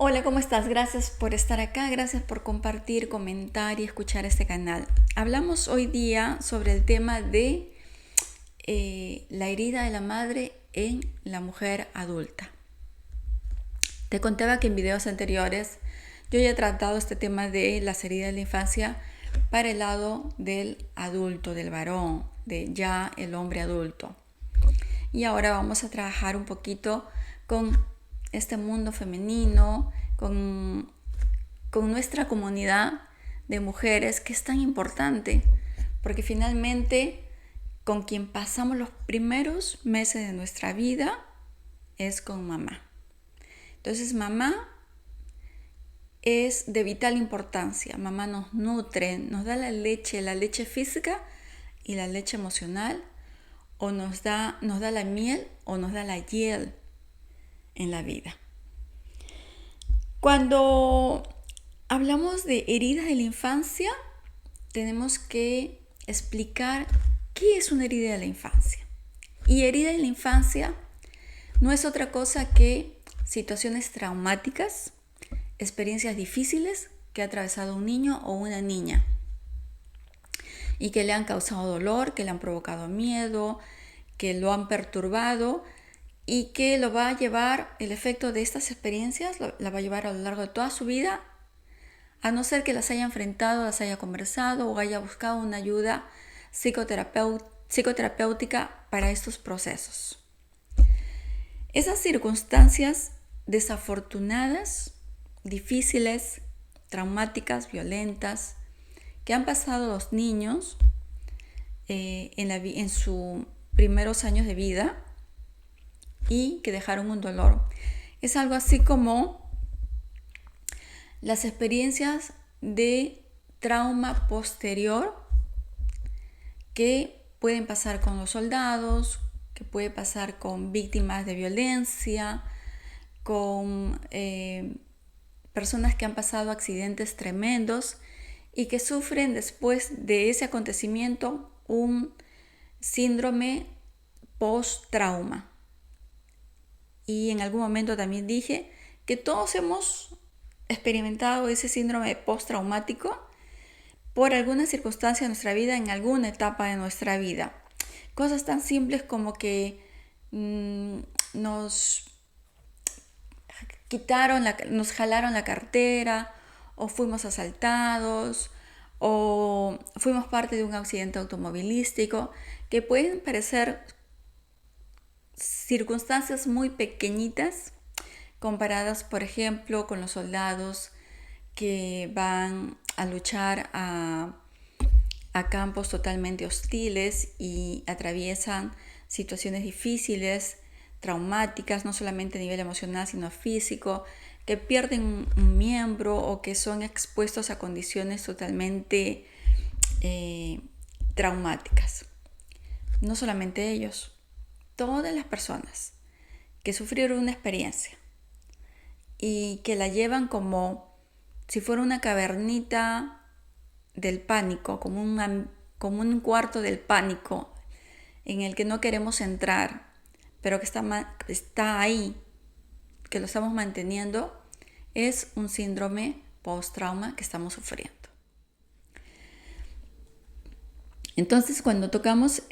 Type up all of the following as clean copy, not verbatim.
Hola, ¿cómo estás? Gracias por estar acá, gracias por compartir, comentar y escuchar este canal. Hablamos hoy día sobre el tema de la herida de la madre en la mujer adulta. Te contaba que en videos anteriores yo ya he tratado este tema de las heridas de la infancia para el lado del adulto, del varón, de ya el hombre adulto. Y ahora vamos a trabajar un poquito con este mundo femenino, con nuestra comunidad de mujeres que es tan importante, porque finalmente con quien pasamos los primeros meses de nuestra vida es con mamá. Entonces mamá es de vital importancia. Mamá nos nutre, nos da la leche física y la leche emocional, o nos da la miel o nos da la hiel en la vida. Cuando hablamos de heridas de la infancia, tenemos que explicar qué es una herida de la infancia. Y herida de la infancia no es otra cosa que situaciones traumáticas, experiencias difíciles que ha atravesado un niño o una niña y que le han causado dolor, que le han provocado miedo, que lo han perturbado y que lo va a llevar, el efecto de estas experiencias la va a llevar a lo largo de toda su vida, a no ser que las haya enfrentado, las haya conversado o haya buscado una ayuda psicoterapéutica para estos procesos. Esas circunstancias desafortunadas, difíciles, traumáticas, violentas, que han pasado los niños en sus primeros años de vida y que dejaron un dolor. Es algo así como las experiencias de trauma posterior que pueden pasar con los soldados, que puede pasar con víctimas de violencia, con personas que han pasado accidentes tremendos y que sufren después de ese acontecimiento un síndrome post-trauma. Y en algún momento también dije que todos hemos experimentado ese síndrome postraumático por alguna circunstancia de nuestra vida, en alguna etapa de nuestra vida. Cosas tan simples como que nos nos jalaron la cartera, o fuimos asaltados, o fuimos parte de un accidente automovilístico, que pueden parecer circunstancias muy pequeñitas comparadas, por ejemplo, con los soldados que van a luchar a campos totalmente hostiles y atraviesan situaciones difíciles, traumáticas, no solamente a nivel emocional, sino físico, que pierden un miembro o que son expuestos a condiciones totalmente traumáticas. No solamente ellos, todas las personas que sufrieron una experiencia y que la llevan como si fuera una cavernita del pánico, como un cuarto del pánico en el que no queremos entrar, pero que está ahí, que lo estamos manteniendo, es un síndrome post-trauma que estamos sufriendo. Entonces, cuando tocamos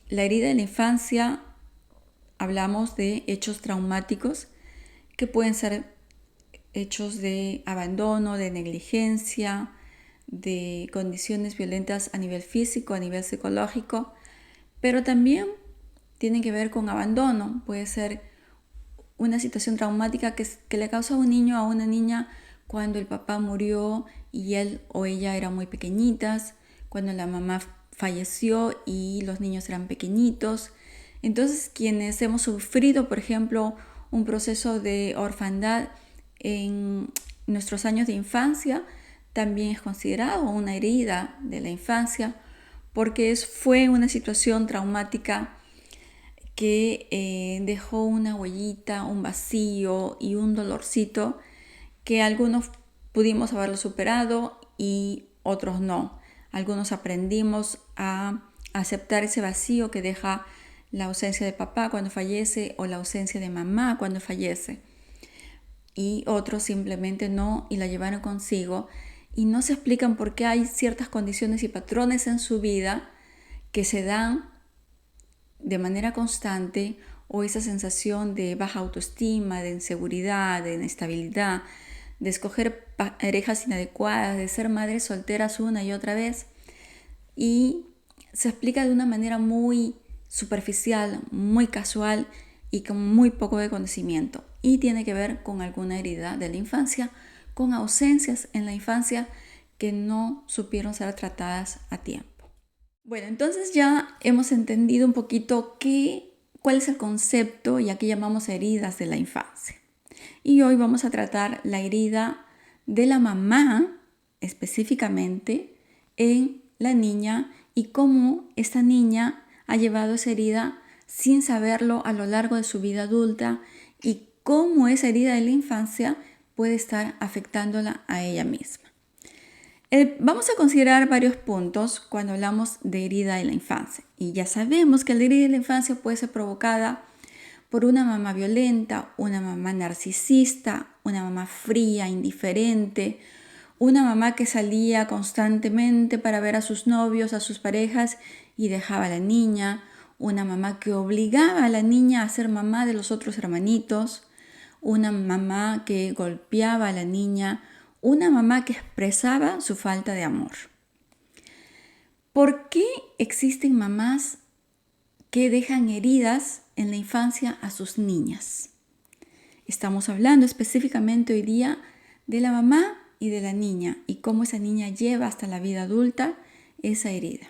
la herida de la infancia, hablamos de hechos traumáticos que pueden ser hechos de abandono, de negligencia, de condiciones violentas a nivel físico, a nivel psicológico, pero también tienen que ver con abandono. Puede ser una situación traumática que le causa a un niño o a una niña cuando el papá murió y él o ella eran muy pequeñitas, cuando la mamá falleció y los niños eran pequeñitos. Entonces, quienes hemos sufrido, por ejemplo, un proceso de orfandad en nuestros años de infancia, también es considerado una herida de la infancia, porque fue una situación traumática que dejó una huellita, un vacío y un dolorcito que algunos pudimos haberlo superado y otros no. Algunos aprendimos a aceptar ese vacío que deja la ausencia de papá cuando fallece o la ausencia de mamá cuando fallece. y otros simplemente no y la llevaron consigo y no se explican por qué hay ciertas condiciones y patrones en su vida que se dan de manera constante, o esa sensación de baja autoestima, de inseguridad, de inestabilidad, de escoger parejas inadecuadas, de ser madres solteras una y otra vez, y se explica de una manera muy superficial, muy casual y con muy poco de conocimiento, y tiene que ver con alguna herida de la infancia, con ausencias en la infancia que no supieron ser tratadas a tiempo. Bueno, entonces ya hemos entendido un poquito cuál es el concepto, y aquí llamamos heridas de la infancia. Y hoy vamos a tratar la herida de la mamá específicamente en la niña y cómo esta niña ha llevado esa herida sin saberlo a lo largo de su vida adulta, y cómo esa herida de la infancia puede estar afectándola a ella misma. Vamos a considerar varios puntos cuando hablamos de herida de la infancia. Y ya sabemos que la herida de la infancia puede ser provocada por una mamá violenta, una mamá narcisista, una mamá fría, indiferente, una mamá que salía constantemente para ver a sus novios, a sus parejas y dejaba a la niña, una mamá que obligaba a la niña a ser mamá de los otros hermanitos, una mamá que golpeaba a la niña, una mamá que expresaba su falta de amor. ¿Por qué existen mamás que dejan heridas en la infancia a sus niñas? Estamos hablando específicamente hoy día de la mamá y de la niña, y cómo esa niña lleva hasta la vida adulta esa herida.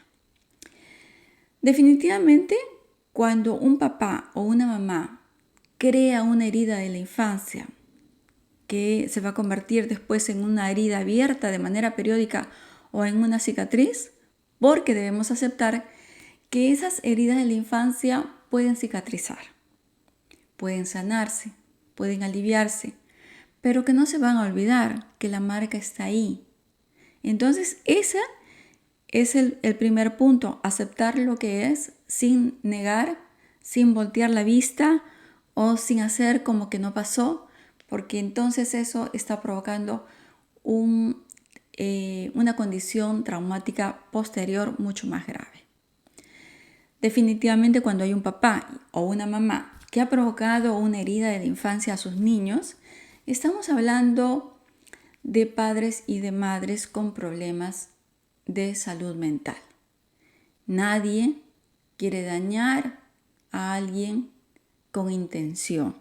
Definitivamente, cuando un papá o una mamá crea una herida de la infancia que se va a convertir después en una herida abierta de manera periódica o en una cicatriz, porque debemos aceptar que esas heridas de la infancia pueden cicatrizar, pueden sanarse, pueden aliviarse, pero que no se van a olvidar que la marca está ahí. Entonces, ese es el primer punto, aceptar lo que es sin negar, sin voltear la vista o sin hacer como que no pasó, porque entonces eso está provocando una condición traumática posterior mucho más grave. Definitivamente, cuando hay un papá o una mamá que ha provocado una herida de la infancia a sus niños, estamos hablando de padres y de madres con problemas de salud mental. Nadie quiere dañar a alguien con intención.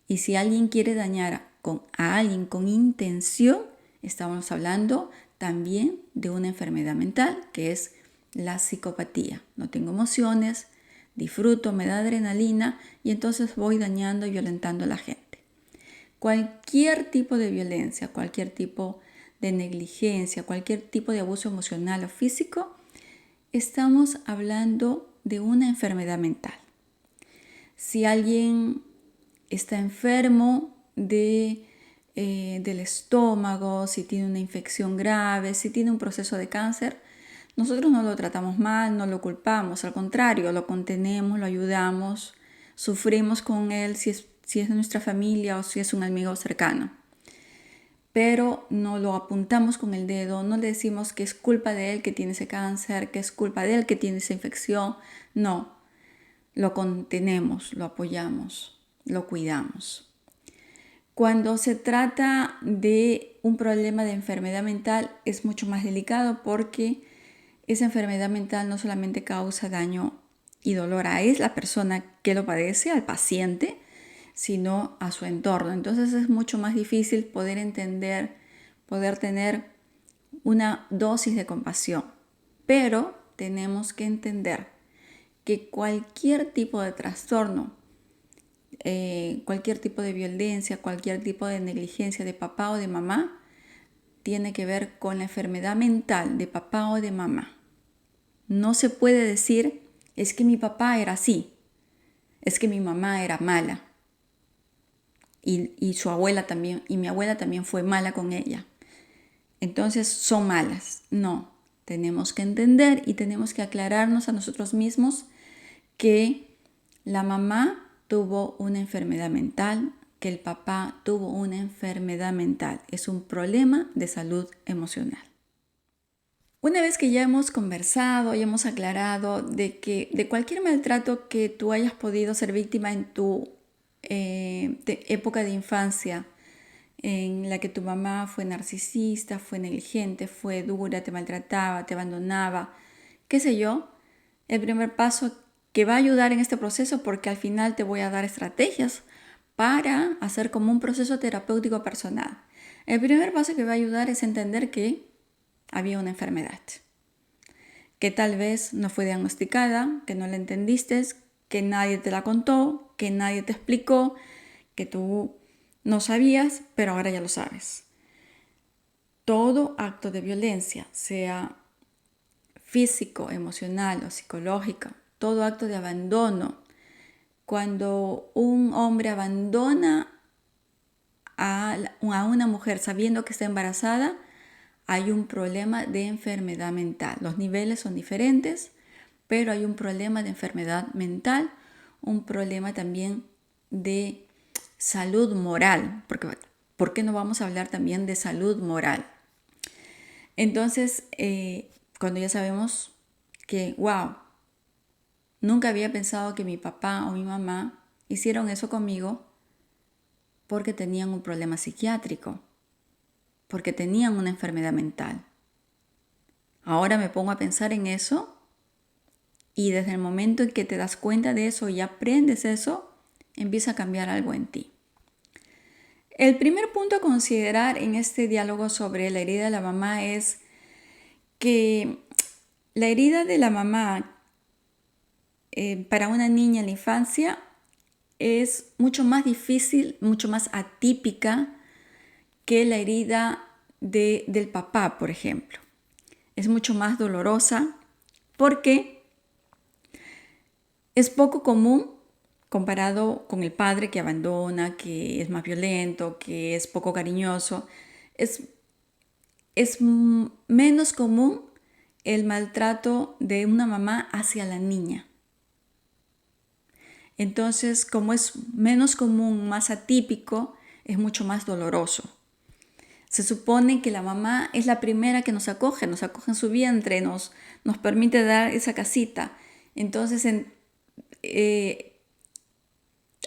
Y si alguien quiere dañar a alguien con intención, estamos hablando también de una enfermedad mental, que es la psicopatía. No tengo emociones, disfruto, me da adrenalina y entonces voy dañando y violentando a la gente. Cualquier tipo de violencia, cualquier tipo de negligencia, cualquier tipo de abuso emocional o físico, estamos hablando de una enfermedad mental. Si alguien está enfermo del estómago, si tiene una infección grave, si tiene un proceso de cáncer, nosotros no lo tratamos mal, no lo culpamos, al contrario, lo contenemos, lo ayudamos, sufrimos con él si es de nuestra familia o si es un amigo cercano. Pero no lo apuntamos con el dedo, no le decimos que es culpa de él que tiene ese cáncer, que es culpa de él que tiene esa infección. No, lo contenemos, lo apoyamos, lo cuidamos. Cuando se trata de un problema de enfermedad mental es mucho más delicado, porque esa enfermedad mental no solamente causa daño y dolor a la persona que lo padece, al paciente, sino a su entorno. Entonces es mucho más difícil poder entender, poder tener una dosis de compasión. Pero tenemos que entender que cualquier tipo de trastorno, cualquier tipo de violencia, cualquier tipo de negligencia de papá o de mamá, tiene que ver con la enfermedad mental de papá o de mamá. No se puede decir, es que mi papá era así, es que mi mamá era mala. Y su abuela también, y mi abuela también fue mala con ella. Entonces son malas. No, tenemos que entender y tenemos que aclararnos a nosotros mismos que la mamá tuvo una enfermedad mental que el papá tuvo una enfermedad mental, es un problema de salud emocional. Una vez que ya hemos conversado y hemos aclarado de que de cualquier maltrato que tú hayas podido ser víctima en tu época de infancia, en la que tu mamá fue narcisista, fue negligente, fue dura, te maltrataba, te abandonaba, qué sé yo, el primer paso que va a ayudar en este proceso, porque al final te voy a dar estrategias para hacer como un proceso terapéutico personal. El primer paso que va a ayudar es entender que había una enfermedad, que tal vez no fue diagnosticada, que no la entendiste, que nadie te la contó, que nadie te explicó, que tú no sabías, pero ahora ya lo sabes. Todo acto de violencia, sea físico, emocional o psicológico, todo acto de abandono, cuando un hombre abandona a una mujer sabiendo que está embarazada, hay un problema de enfermedad mental. Los niveles son diferentes, pero hay un problema de enfermedad mental, un problema también de salud moral, porque ¿por qué no vamos a hablar también de salud moral? Entonces, cuando ya sabemos que, wow, nunca había pensado que mi papá o mi mamá hicieron eso conmigo porque tenían un problema psiquiátrico, porque tenían una enfermedad mental. Ahora me pongo a pensar en eso y desde el momento en que te das cuenta de eso y aprendes eso, empieza a cambiar algo en ti. El primer punto a considerar en este diálogo sobre la herida de la mamá es que la herida de la mamá para una niña en la infancia es mucho más difícil, mucho más atípica que la herida del papá, por ejemplo. Es mucho más dolorosa porque es poco común comparado con el padre que abandona, que es más violento, que es poco cariñoso. Es menos común el maltrato de una mamá hacia la niña. Entonces, como es menos común, más atípico, es mucho más doloroso. Se supone que la mamá es la primera que nos acoge en su vientre, nos permite dar esa casita. Entonces,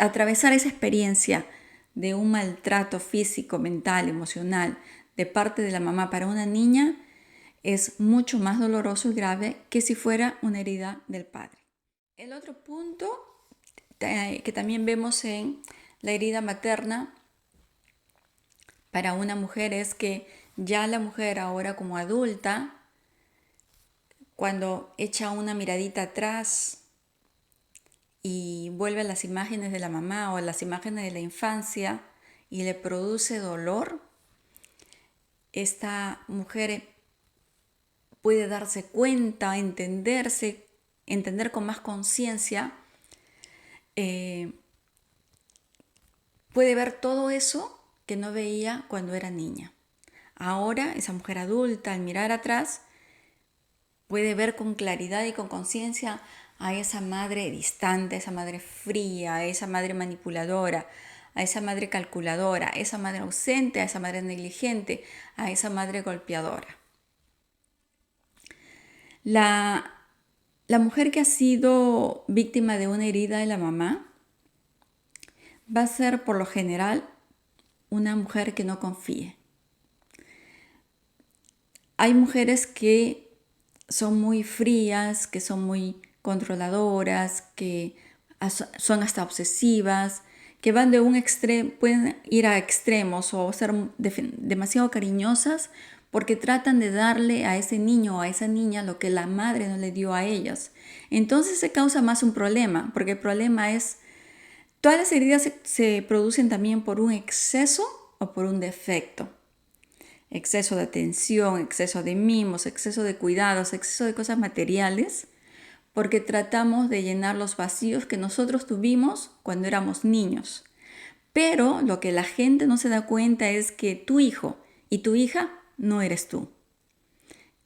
atravesar esa experiencia de un maltrato físico, mental, emocional de parte de la mamá para una niña es mucho más doloroso y grave que si fuera una herida del padre. El otro punto que también vemos en la herida materna para una mujer es que ya la mujer ahora como adulta, cuando echa una miradita atrás y vuelve a las imágenes de la mamá o a las imágenes de la infancia y le produce dolor, esta mujer puede darse cuenta, entender con más conciencia, puede ver todo eso que no veía cuando era niña. Ahora, esa mujer adulta, al mirar atrás, puede ver con claridad y con conciencia a esa madre distante, a esa madre fría, a esa madre manipuladora, a esa madre calculadora, a esa madre ausente, a esa madre negligente, a esa madre golpeadora. La mujer que ha sido víctima de una herida de la mamá va a ser por lo general una mujer que no confíe. Hay mujeres que son muy frías, que son muy controladoras, que son hasta obsesivas, que van de un extremo, pueden ir a extremos o ser demasiado cariñosas porque tratan de darle a ese niño o a esa niña lo que la madre no le dio a ellas. Entonces se causa más un problema, porque el problema es, todas las heridas se producen también por un exceso o por un defecto. Exceso de atención, exceso de mimos, exceso de cuidados, exceso de cosas materiales, porque tratamos de llenar los vacíos que nosotros tuvimos cuando éramos niños. Pero lo que la gente no se da cuenta es que tu hijo y tu hija no eres tú,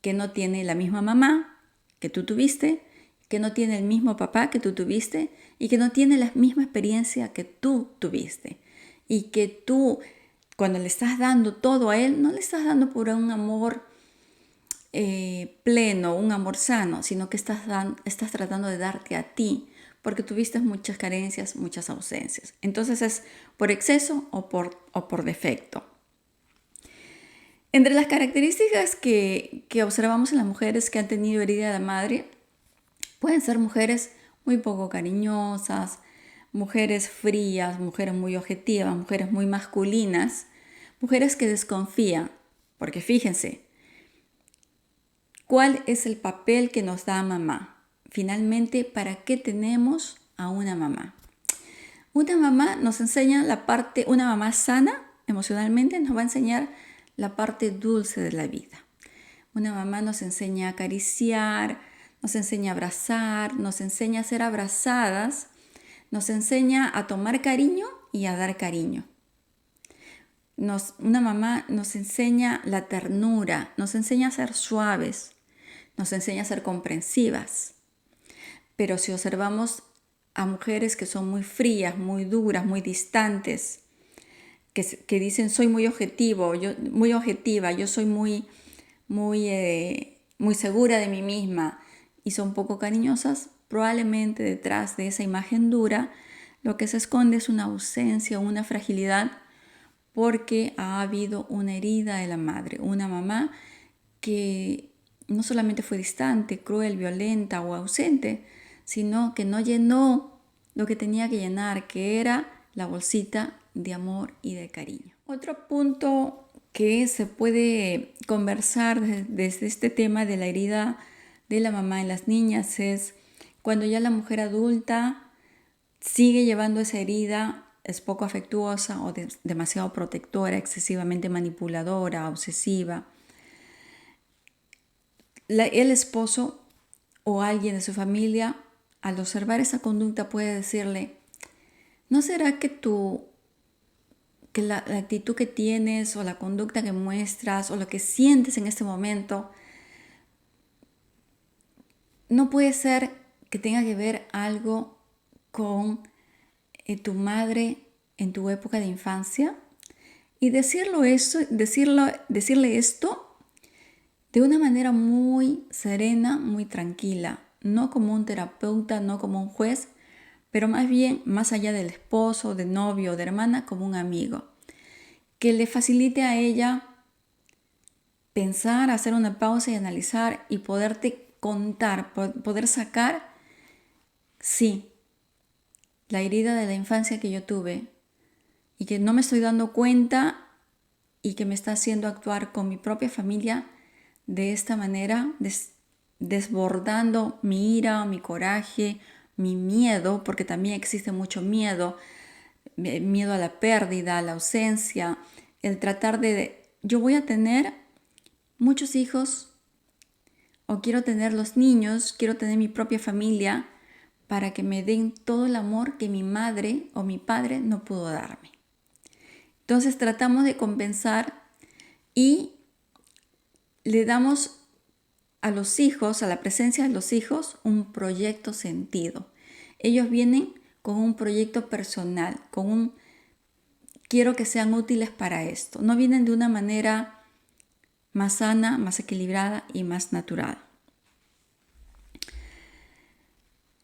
que no tiene la misma mamá que tú tuviste, que no tiene el mismo papá que tú tuviste y que no tiene la misma experiencia que tú tuviste. y que tú, cuando le estás dando todo a él, no le estás dando por un amor pleno, un amor sano, sino que estás tratando de darte a ti, porque tuviste muchas carencias, muchas ausencias. Entonces es por exceso o por defecto. Entre las características que observamos en las mujeres que han tenido herida de la madre, pueden ser mujeres muy poco cariñosas, mujeres frías, mujeres muy objetivas, mujeres muy masculinas, mujeres que desconfían, porque fíjense, ¿cuál es el papel que nos da mamá? Finalmente, ¿para qué tenemos a una mamá? Una mamá nos enseña una mamá sana emocionalmente nos va a enseñar la parte dulce de la vida. Una mamá nos enseña a acariciar, nos enseña a abrazar, nos enseña a ser abrazadas, nos enseña a tomar cariño y a dar cariño. Una mamá nos enseña la ternura, nos enseña a ser suaves, nos enseña a ser comprensivas. Pero si observamos a mujeres que son muy frías, muy duras, muy distantes, que dicen soy muy objetiva, yo soy muy segura de mí misma y son poco cariñosas, probablemente detrás de esa imagen dura lo que se esconde es una ausencia, una fragilidad, porque ha habido una herida de la madre, una mamá que no solamente fue distante, cruel, violenta o ausente, sino que no llenó lo que tenía que llenar, que era la bolsita de amor y de cariño. Otro punto que se puede conversar desde este tema de la herida de la mamá en las niñas es cuando ya la mujer adulta sigue llevando esa herida, es poco afectuosa o demasiado protectora, excesivamente manipuladora, obsesiva. El esposo o alguien de su familia, al observar esa conducta, puede decirle: ¿no será que la actitud que tienes o la conducta que muestras o lo que sientes en este momento no puede ser que tenga que ver algo con tu madre en tu época de infancia? Y decirle esto de una manera muy serena, muy tranquila, no como un terapeuta, no como un juez, pero más bien más allá del esposo, del novio o de hermana, como un amigo, que le facilite a ella pensar, hacer una pausa y analizar y poderte contar, poder sacar, sí, la herida de la infancia que yo tuve y que no me estoy dando cuenta y que me está haciendo actuar con mi propia familia de esta manera, desbordando mi ira, mi coraje, mi miedo, porque también existe mucho miedo a la pérdida, a la ausencia, el tratar yo voy a tener muchos hijos o quiero tener los niños, quiero tener mi propia familia para que me den todo el amor que mi madre o mi padre no pudo darme. Entonces tratamos de compensar y le damos a los hijos, a la presencia de los hijos, un proyecto sentido. Ellos vienen con un proyecto personal, quiero que sean útiles para esto. No vienen de una manera más sana, más equilibrada y más natural.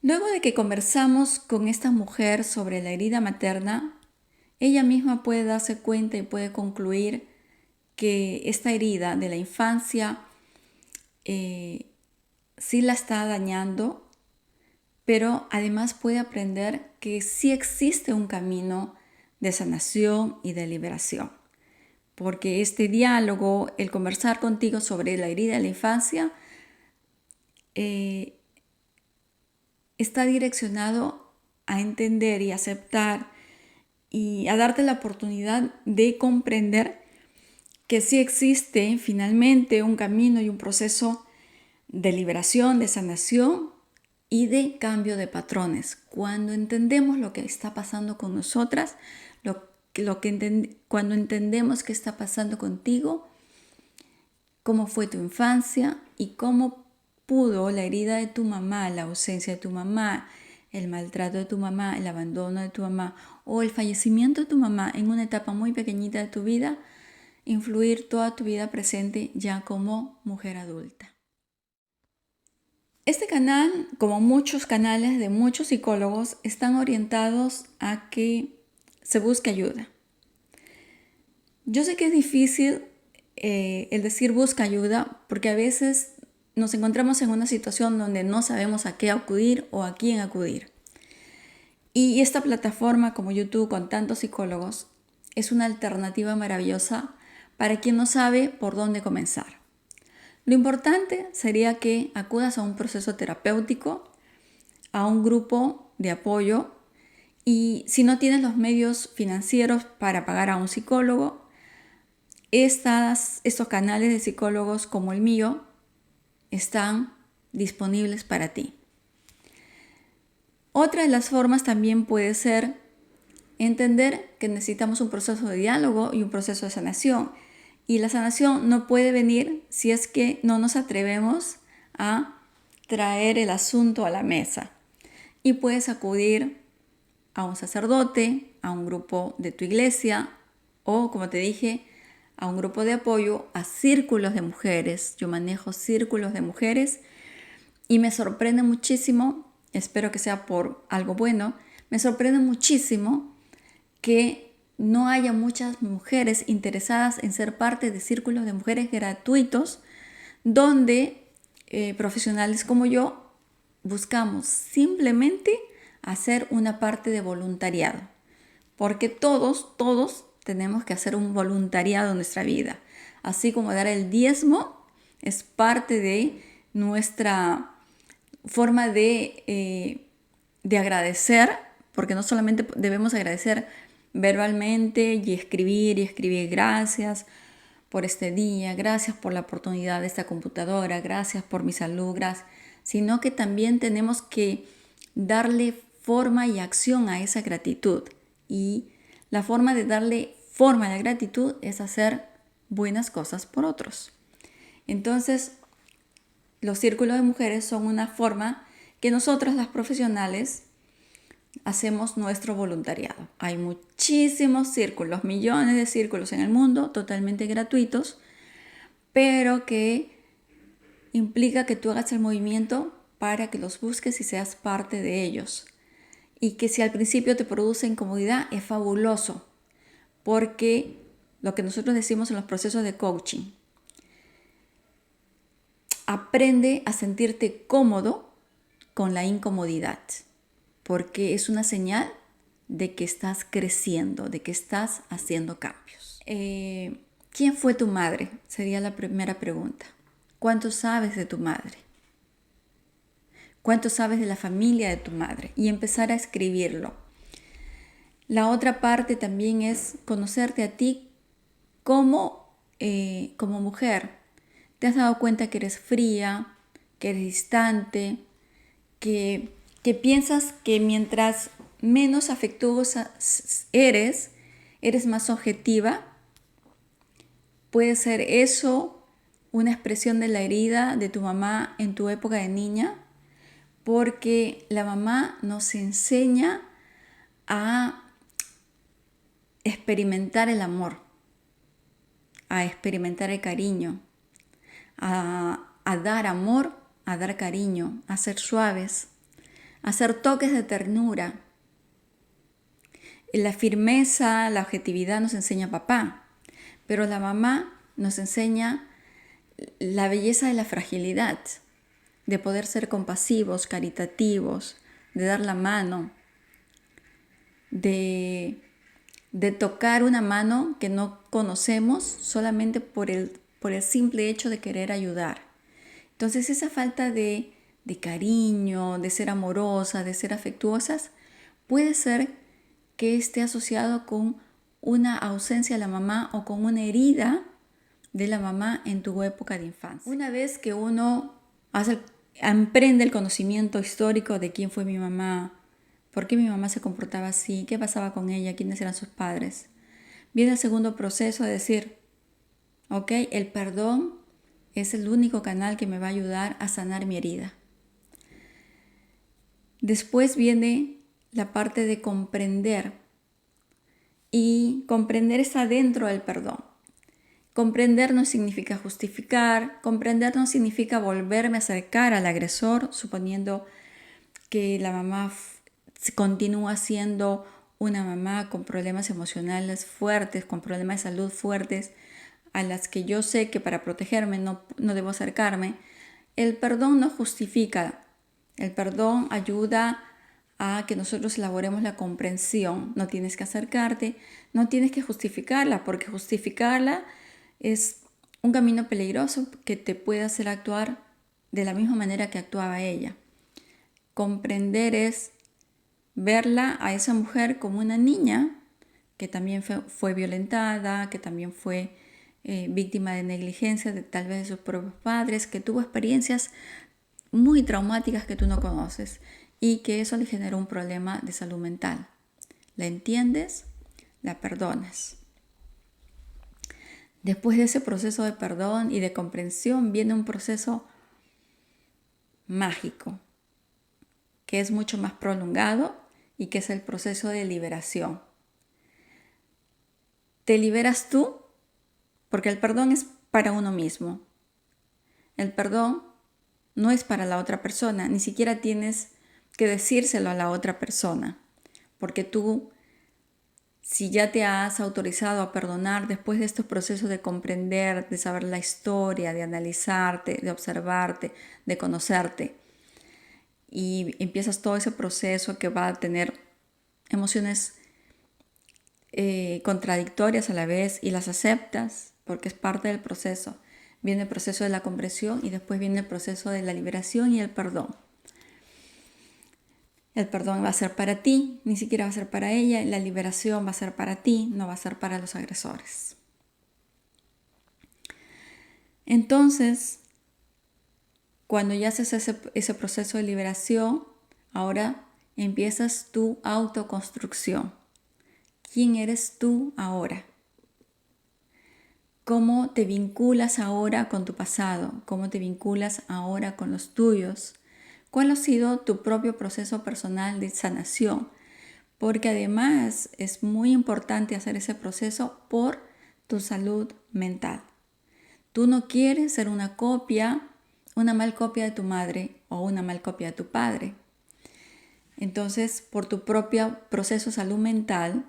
Luego de que conversamos con esta mujer sobre la herida materna, ella misma puede darse cuenta y puede concluir que esta herida de la infancia sí la está dañando, pero además puede aprender que sí existe un camino de sanación y de liberación. Porque este diálogo, el conversar contigo sobre la herida de la infancia, está direccionado a entender y aceptar y a darte la oportunidad de comprender que sí existe finalmente un camino y un proceso de liberación, de sanación y de cambio de patrones. Cuando entendemos lo que está pasando con nosotras, cuando entendemos qué está pasando contigo, cómo fue tu infancia y cómo pudo la herida de tu mamá, la ausencia de tu mamá, el maltrato de tu mamá, el abandono de tu mamá o el fallecimiento de tu mamá en una etapa muy pequeñita de tu vida, influir toda tu vida presente ya como mujer adulta. Este canal, como muchos canales de muchos psicólogos, están orientados a que se busque ayuda. Yo sé que es difícil el decir busca ayuda porque a veces nos encontramos en una situación donde no sabemos a qué acudir o a quién acudir. Y esta plataforma como YouTube con tantos psicólogos es una alternativa maravillosa para quien no sabe por dónde comenzar. Lo importante sería que acudas a un proceso terapéutico, a un grupo de apoyo y si no tienes los medios financieros para pagar a un psicólogo, estos canales de psicólogos como el mío están disponibles para ti. Otra de las formas también puede ser entender que necesitamos un proceso de diálogo y un proceso de sanación. Y la sanación no puede venir si es que no nos atrevemos a traer el asunto a la mesa. Y puedes acudir a un sacerdote, a un grupo de tu iglesia o, como te dije, a un grupo de apoyo, a círculos de mujeres. Yo manejo círculos de mujeres y me sorprende muchísimo, espero que sea por algo bueno, me sorprende muchísimo que no haya muchas mujeres interesadas en ser parte de círculos de mujeres gratuitos donde profesionales como yo buscamos simplemente hacer una parte de voluntariado. Porque todos tenemos que hacer un voluntariado en nuestra vida. Así como dar el diezmo es parte de nuestra forma de agradecer, porque no solamente debemos agradecer verbalmente y escribir gracias por este día, gracias por la oportunidad de esta computadora, gracias por mi salud, gracias, sino que también tenemos que darle forma y acción a esa gratitud. Y la forma de darle forma a la gratitud es hacer buenas cosas por otros. Entonces, los círculos de mujeres son una forma que nosotras las profesionales hacemos nuestro voluntariado. Hay muchísimos círculos, millones de círculos en el mundo, totalmente gratuitos, pero que implica que tú hagas el movimiento para que los busques y seas parte de ellos. Y que si al principio te produce incomodidad, es fabuloso, porque lo que nosotros decimos en los procesos de coaching, aprende a sentirte cómodo con la incomodidad, porque es una señal de que estás creciendo, de que estás haciendo cambios. ¿Quién fue tu madre? Sería la primera pregunta. ¿Cuánto sabes de tu madre? ¿Cuánto sabes de la familia de tu madre? Y empezar a escribirlo. La otra parte también es conocerte a ti como mujer. ¿Te has dado cuenta que eres fría, que eres distante, que piensas que mientras menos afectuosa eres más objetiva? Puede ser eso una expresión de la herida de tu mamá en tu época de niña, porque la mamá nos enseña a experimentar el amor, a experimentar el cariño, a dar amor, a dar cariño, a ser suaves, a hacer toques de ternura. La firmeza, la objetividad nos enseña papá, pero la mamá nos enseña la belleza de la fragilidad, de poder ser compasivos, caritativos, de dar la mano, de tocar una mano que no conocemos solamente por el simple hecho de querer ayudar. Entonces esa falta de cariño, de ser amorosas, de ser afectuosas, puede ser que esté asociado con una ausencia de la mamá o con una herida de la mamá en tu época de infancia. Una vez que uno emprende el conocimiento histórico de quién fue mi mamá, por qué mi mamá se comportaba así, qué pasaba con ella, quiénes eran sus padres, viene el segundo proceso de decir, ok, el perdón es el único canal que me va a ayudar a sanar mi herida. Después viene la parte de comprender. Y comprender está dentro del perdón. Comprender no significa justificar, comprender no significa volverme a acercar al agresor, suponiendo que la mamá continúa siendo una mamá con problemas emocionales fuertes, con problemas de salud fuertes, a las que yo sé que para protegerme no debo acercarme. El perdón no justifica, el perdón ayuda a que nosotros elaboremos la comprensión. No tienes que acercarte, no tienes que justificarla, porque justificarla es un camino peligroso que te puede hacer actuar de la misma manera que actuaba ella. Comprender es verla a esa mujer como una niña que también fue violentada, que también fue víctima de negligencia de tal vez de sus propios padres, que tuvo experiencias muy traumáticas que tú no conoces y que eso le generó un problema de salud mental. La entiendes, la perdonas. Después de ese proceso de perdón y de comprensión viene un proceso mágico, que es mucho más prolongado y que es el proceso de liberación. Te liberas tú porque el perdón es para uno mismo. El perdón no es para la otra persona, ni siquiera tienes que decírselo a la otra persona, porque tú, si ya te has autorizado a perdonar después de estos procesos de comprender, de saber la historia, de analizarte, de observarte, de conocerte, y empiezas todo ese proceso que va a tener emociones contradictorias a la vez y las aceptas porque es parte del proceso. Viene el proceso de la comprensión y después viene el proceso de la liberación y el perdón. El perdón va a ser para ti, ni siquiera va a ser para ella. La liberación va a ser para ti, no va a ser para los agresores. Entonces, cuando ya haces ese proceso de liberación, ahora empiezas tu autoconstrucción. ¿Quién eres tú ahora? ¿Cómo te vinculas ahora con tu pasado? ¿Cómo te vinculas ahora con los tuyos? ¿Cuál ha sido tu propio proceso personal de sanación? Porque además es muy importante hacer ese proceso por tu salud mental. Tú no quieres ser una mal copia de tu madre o una mal copia de tu padre. Entonces, por tu propio proceso de salud mental,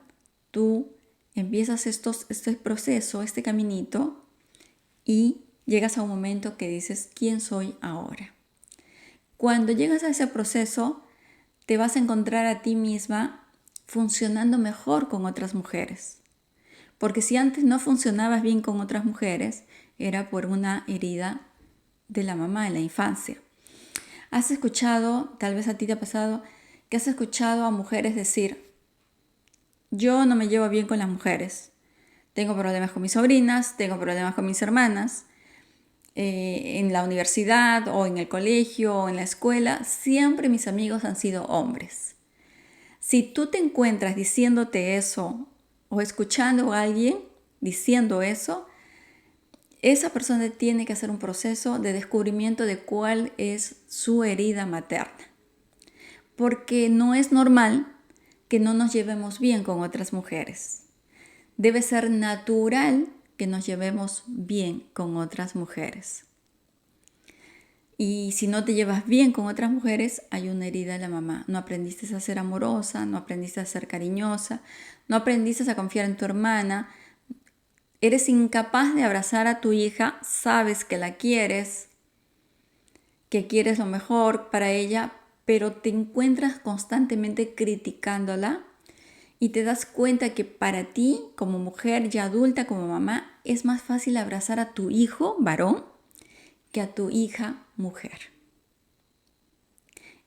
tú empiezas este proceso, este caminito, y llegas a un momento que dices, ¿quién soy ahora? Cuando llegas a ese proceso, te vas a encontrar a ti misma funcionando mejor con otras mujeres. Porque si antes no funcionabas bien con otras mujeres, era por una herida de la mamá en la infancia. Has escuchado, tal vez a ti te ha pasado, que has escuchado a mujeres decir, yo no me llevo bien con las mujeres. Tengo problemas con mis sobrinas, tengo problemas con mis hermanas. En la universidad o en el colegio o en la escuela, siempre mis amigos han sido hombres. Si tú te encuentras diciéndote eso o escuchando a alguien diciendo eso, esa persona tiene que hacer un proceso de descubrimiento de cuál es su herida materna. Porque no es normal que no nos llevemos bien con otras mujeres. Debe ser natural que nos llevemos bien con otras mujeres. Y si no te llevas bien con otras mujeres, hay una herida de la mamá. No aprendiste a ser amorosa, no aprendiste a ser cariñosa, no aprendiste a confiar en tu hermana. Eres incapaz de abrazar a tu hija, sabes que la quieres, que quieres lo mejor para ella, pero te encuentras constantemente criticándola y te das cuenta que para ti, como mujer ya adulta, como mamá, es más fácil abrazar a tu hijo varón que a tu hija mujer.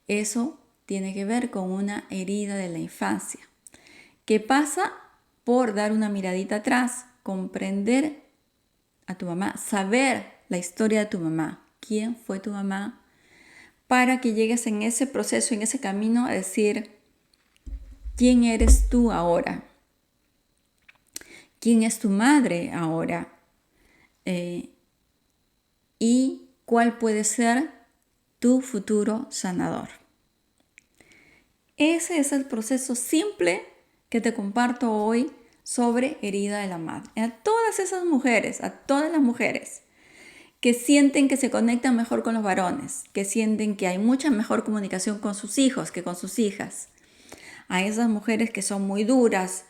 Eso tiene que ver con una herida de la infancia, que pasa por dar una miradita atrás, comprender a tu mamá, saber la historia de tu mamá, quién fue tu mamá, para que llegues en ese proceso, en ese camino a decir, ¿quién eres tú ahora? ¿Quién es tu madre ahora? Y cuál puede ser tu futuro sanador. Ese es el proceso simple que te comparto hoy sobre herida de la madre. A todas esas mujeres, a todas las mujeres que sienten que se conectan mejor con los varones, que sienten que hay mucha mejor comunicación con sus hijos que con sus hijas, a esas mujeres que son muy duras,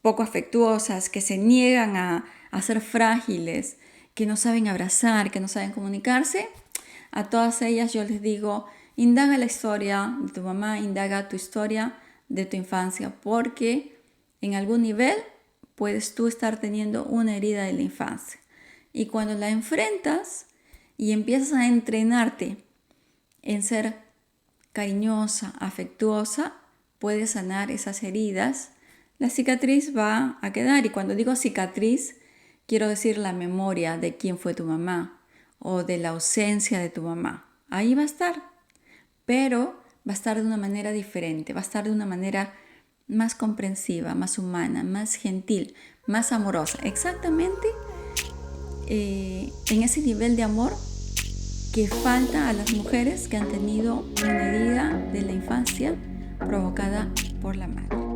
poco afectuosas, que se niegan a ser frágiles, que no saben abrazar, que no saben comunicarse, a todas ellas yo les digo, indaga la historia de tu mamá, indaga tu historia de tu infancia, porque en algún nivel puedes tú estar teniendo una herida de la infancia. Y cuando la enfrentas y empiezas a entrenarte en ser cariñosa, afectuosa, puedes sanar esas heridas. La cicatriz va a quedar, y cuando digo cicatriz, quiero decir la memoria de quién fue tu mamá o de la ausencia de tu mamá. Ahí va a estar, pero va a estar de una manera diferente, va a estar de una manera más comprensiva, más humana, más gentil, más amorosa. Exactamente en ese nivel de amor que falta a las mujeres que han tenido una herida de la infancia provocada por la madre.